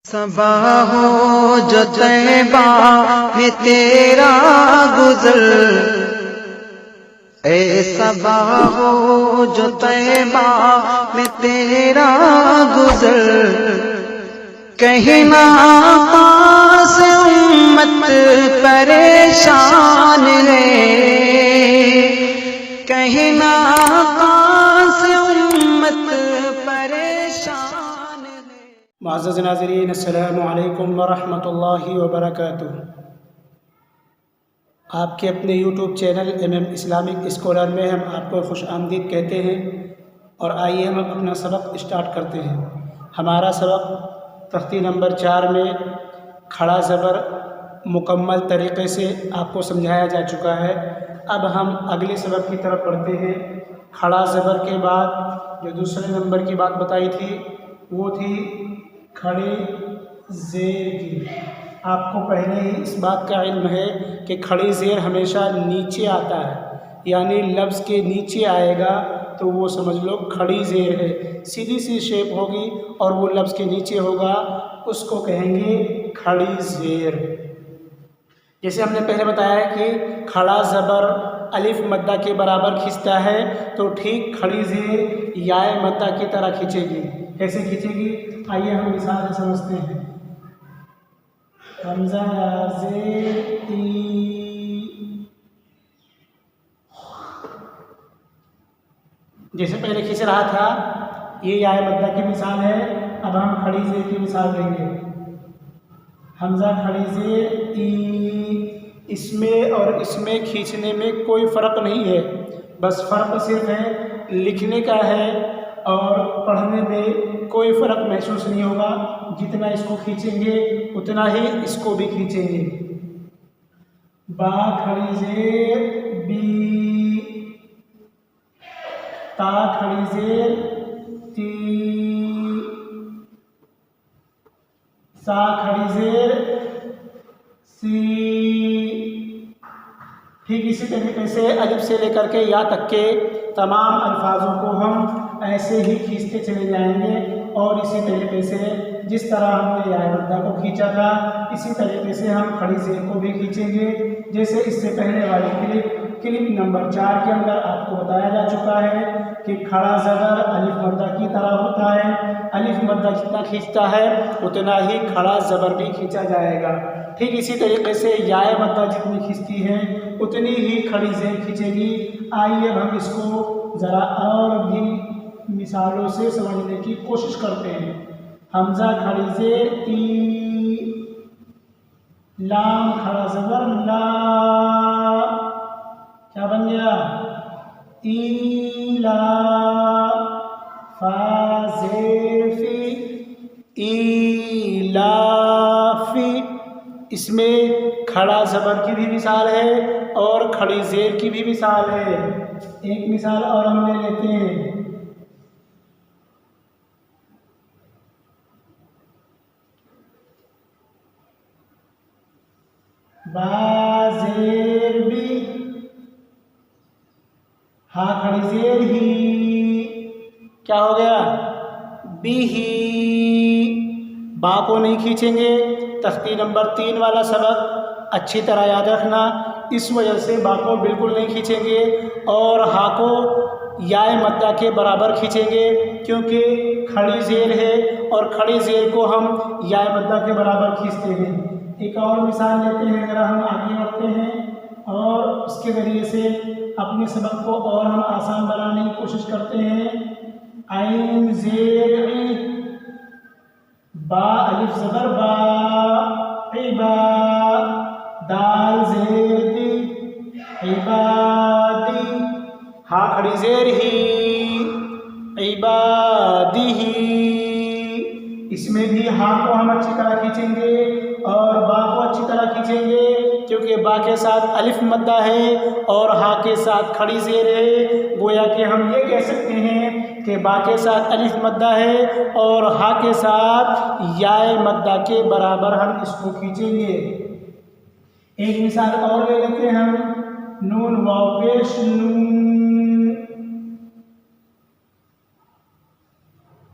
صبا ہو جو طیبہ میں تیرا گزر، اے صبا ہو جو طیبہ میں تیرا گزر، کہیں نہ پاس امت پریشان ہے، کہیں نہ پاس امت پریشان ہے۔ معزز ناظرین، السلام علیکم ورحمۃ اللہ وبرکاتہ۔ آپ کے اپنے یوٹیوب چینل اسلامک اسکالر میں ہم آپ کو خوش آمدید کہتے ہیں، اور آئیے ہم اپنا سبق اسٹارٹ کرتے ہیں۔ ہمارا سبق تختی نمبر 4 میں کھڑا زبر مکمل طریقے سے آپ کو سمجھایا جا چکا ہے۔ اب ہم اگلے سبق کی طرف بڑھتے ہیں۔ کھڑا زبر کے بعد جو دوسرے نمبر کی بات بتائی تھی وہ تھی کھڑے زیر کی۔ آپ کو پہلے ہی اس بات کا علم ہے کہ کھڑی زیر ہمیشہ نیچے آتا ہے، یعنی لفظ کے نیچے آئے گا تو وہ سمجھ لو کھڑی زیر ہے۔ سیدھی سی شیپ ہوگی اور وہ لفظ کے نیچے ہوگا، اس کو کہیں گے کھڑی زیر۔ جیسے ہم نے پہلے بتایا کہ کھڑا زبر الف مدہ کے برابر کھنچتا ہے، تو ٹھیک کھڑی زیر یائے مدہ کی طرح کھینچے گی۔ کیسے کھینچے گی؟ آئیے ہم مثال سے سمجھتے ہیں۔ حمزہ یا زیر ای، جیسے پہلے کھینچ رہا تھا، یہ یائے مدہ کی مثال ہے۔ اب ہم کھڑی زیر کی مثال دیں گے۔ حمزہ کھڑی زیر ای، اس میں اور اس میں کھینچنے میں کوئی فرق نہیں ہے، بس فرق صرف ہے لکھنے کا ہے، اور پڑھنے میں کوئی فرق محسوس نہیں ہوگا۔ جتنا اس کو کھینچیں گے اتنا ہی اس کو بھی کھینچیں گے۔ با کھڑی زیر بی، تا کھڑی زیر تی، سا کھڑی زیر سی۔ ٹھیک اسی طریقے سے الف سے لے کر کے یا تک کے تمام الفاظوں کو ہم ایسے ہی کھینچتے چلے جائیں گے، اور اسی طریقے سے جس طرح ہم نے یائے مدہ کو کھینچا تھا اسی طریقے سے ہم کھڑی زیر کو بھی کھینچیں گے۔ جیسے اس سے پہلے والی کلپ نمبر 4 کے اندر آپ کو بتایا جا چکا ہے کہ کھڑا زبر الف مدہ کی طرح ہوتا ہے، الف مدہ جتنا کھینچتا ہے اتنا ہی کھڑا زبر بھی کھینچا جائے گا۔ ٹھیک اسی طریقے سے یائے مدہ جتنی کھینچتی ہے اتنی ہی کھڑی زیر کھینچے گی۔ آئیے اب ہم اس کو ذرا اور بھی مثالوں سے سمجھنے کی کوشش کرتے ہیں۔ حمزہ کھڑی زیر ای، لام کھڑا زبر لا، کیا بن گیا؟ ای لا، فا زیر فی، ای لا فی۔ اس میں کھڑا زبر کی بھی مثال ہے اور کھڑی زیر کی بھی مثال ہے۔ ایک مثال اور ہم لے لیتے ہیں۔ با زیر بی، ہا کھڑی زیر ہی، کیا ہو گیا؟ بی ہی۔ با کو نہیں کھینچیں گے۔ تختی نمبر 3 والا سبق اچھی طرح یاد رکھنا، اس وجہ سے با کو بالکل نہیں کھینچیں گے، اور ہا کو یائے مدہ کے برابر کھینچیں گے، کیونکہ کھڑی زیر ہے اور کھڑی زیر کو ہم یائے مدہ کے برابر کھینچتے ہیں۔ ایک اور مثال لیتے ہیں، ذرا ہم آگے بڑھتے ہیں اور اس کے ذریعے سے اپنے سبق کو اور ہم آسان بنانے کی کوشش کرتے ہیں۔ عین زیر عی، با الف زبر با، عبا، دال زیر دی، عبادی، ہا کھڑی زیر ہی، عبادی ہی۔ اس میں بھی ہا کو ہم اچھی طرح کھینچیں گے اور با کو اچھی طرح کھینچیں گے، کیونکہ با کے ساتھ الف مدہ ہے اور ہا کے ساتھ کھڑی زیر ہے۔ گویا کہ ہم یہ کہہ سکتے ہیں کہ با کے ساتھ الف مدہ ہے اور ہا کے ساتھ یائے مدہ کے برابر ہم اس کو کھینچیں گے۔ ایک مثال اور لے لیتے ہیں ہم۔ نون واو پیش نون،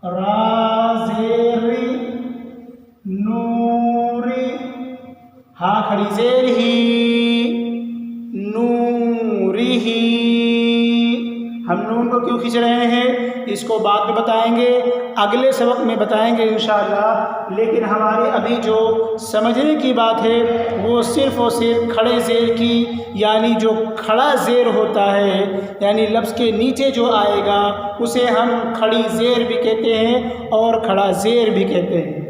را زیر ری، ہاں کھڑی زیر ہی، نورہی۔ ہم نون کو کیوں کھینچ رہے ہیں اس کو بعد میں بتائیں گے، اگلے سبق میں بتائیں گے انشاءاللہ، لیکن ہمارے ابھی جو سمجھنے کی بات ہے وہ صرف اور صرف کھڑے زیر کی، یعنی جو کھڑا زیر ہوتا ہے، یعنی لفظ کے نیچے جو آئے گا اسے ہم کھڑی زیر بھی کہتے ہیں اور کھڑا زیر بھی کہتے ہیں۔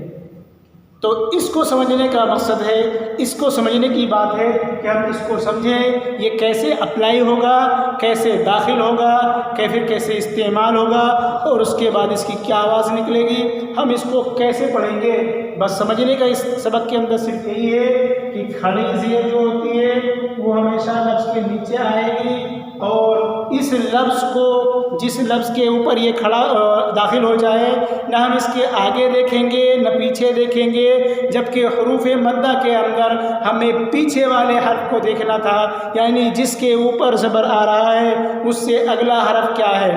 تو اس کو سمجھنے کا مقصد ہے، اس کو سمجھنے کی بات ہے کہ ہم اس کو سمجھیں یہ کیسے اپلائی ہوگا، کیسے داخل ہوگا، پھر کیسے استعمال ہوگا، اور اس کے بعد اس کی کیا آواز نکلے گی، ہم اس کو کیسے پڑھیں گے۔ بس سمجھنے کا اس سبق کے اندر صرف یہی ہے کہ کھڑی زیر جو ہوتی ہے وہ ہمیشہ لفظ کے نیچے آئے گی، اور اس لفظ کو جس لفظ کے اوپر یہ کھڑا داخل ہو جائے، نہ ہم اس کے آگے دیکھیں گے نہ پیچھے دیکھیں گے، جبکہ حروف مدہ کے اندر ہمیں پیچھے والے حرف کو دیکھنا تھا، یعنی جس کے اوپر زبر آ رہا ہے اس سے اگلا حرف کیا ہے۔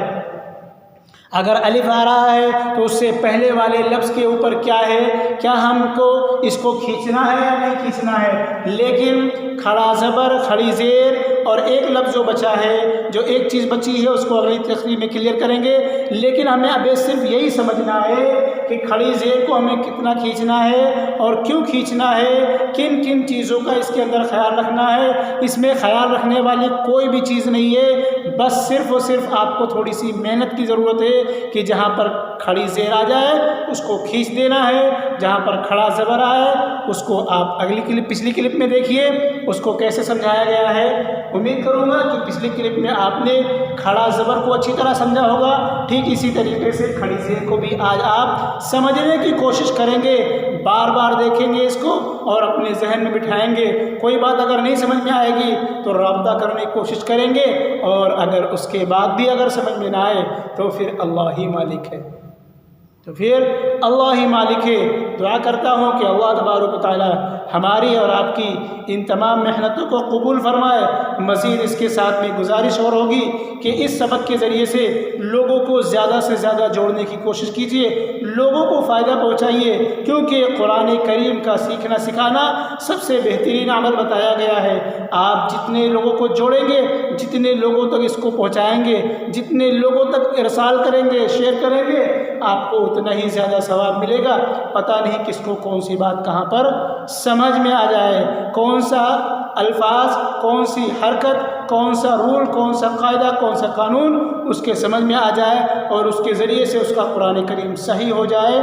اگر الف آ رہا ہے تو اس سے پہلے والے لفظ کے اوپر کیا ہے، کیا ہم کو اس کو کھینچنا ہے یا نہیں کھینچنا ہے۔ لیکن کھڑا زبر، کھڑی زیر اور ایک لفظ جو بچا ہے، جو ایک چیز بچی ہے اس کو اگلی تقریر میں کلیئر کریں گے، لیکن ہمیں اب صرف یہی سمجھنا ہے کہ کھڑی زیر کو ہمیں کتنا کھینچنا ہے اور کیوں کھینچنا ہے، کن کن چیزوں کا اس کے اندر خیال رکھنا ہے۔ اس میں خیال رکھنے والی کوئی بھی چیز نہیں ہے، بس صرف اور صرف آپ کو تھوڑی سی محنت کی ضرورت ہے کہ جہاں پر کھڑی زیر آ جائے اس کو کھینچ دینا ہے، جہاں پر کھڑا زبر آئے اس کو آپ اگلی کلپ پچھلی کلپ میں دیکھیے اس کو کیسے سمجھایا گیا ہے۔ امید کروں گا کہ پچھلی کلپ میں آپ نے کھڑا زبر کو اچھی طرح سمجھا ہوگا، ٹھیک اسی طریقے سے کھڑی زیر کو بھی آج آپ سمجھنے کی کوشش کریں گے، بار بار دیکھیں گے اس کو اور اپنے ذہن میں بٹھائیں گے۔ کوئی بات اگر نہیں سمجھ میں آئے گی تو رابطہ کرنے کی کوشش کریں گے، اور اگر اس کے بعد بھی اگر سمجھ میں نہ آئے تو پھر اللہ ہی مالک ہے، تو پھر اللہ ہی مالک ہے۔ دعا کرتا ہوں کہ اللہ تبارک و تعالی ہماری اور آپ کی ان تمام محنتوں کو قبول فرمائے۔ مزید اس کے ساتھ میں گزارش اور ہوگی کہ اس سبق کے ذریعے سے لوگوں کو زیادہ سے زیادہ جوڑنے کی کوشش کیجیے، لوگوں کو فائدہ پہنچائیے، کیونکہ قرآن کریم کا سیکھنا سکھانا سب سے بہترین عمل بتایا گیا ہے۔ آپ جتنے لوگوں کو جوڑیں گے، جتنے لوگوں تک اس کو پہنچائیں گے، جتنے لوگوں تک ارسال کریں گے، شیئر کریں گے، آپ کو اتنا ہی زیادہ ثواب ملے گا۔ پتہ نہیں کس کو کون سی بات کہاں پر سمجھ میں آ جائے، کون سا الفاظ، کون سی حرکت، کون سا رول، کون سا قاعدہ، کون سا قانون اس کے سمجھ میں آ جائے اور اس کے ذریعے سے اس کا قرآن کریم صحیح ہو جائے،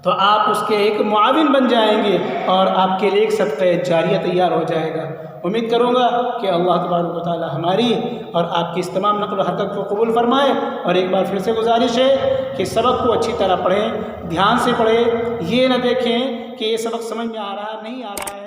تو آپ اس کے ایک معاون بن جائیں گے اور آپ کے لیے ایک صدقہ جاریہ تیار ہو جائے گا۔ امید کروں گا کہ اللہ تبارک و تعالی ہماری اور آپ کی اس تمام نقل و حرکت کو قبول فرمائے۔ اور ایک بار پھر سے گزارش ہے کہ سبق کو اچھی طرح پڑھیں، دھیان سے پڑھیں، یہ نہ دیکھیں کہ یہ سبق سمجھ میں آ رہا نہیں آ رہا ہے۔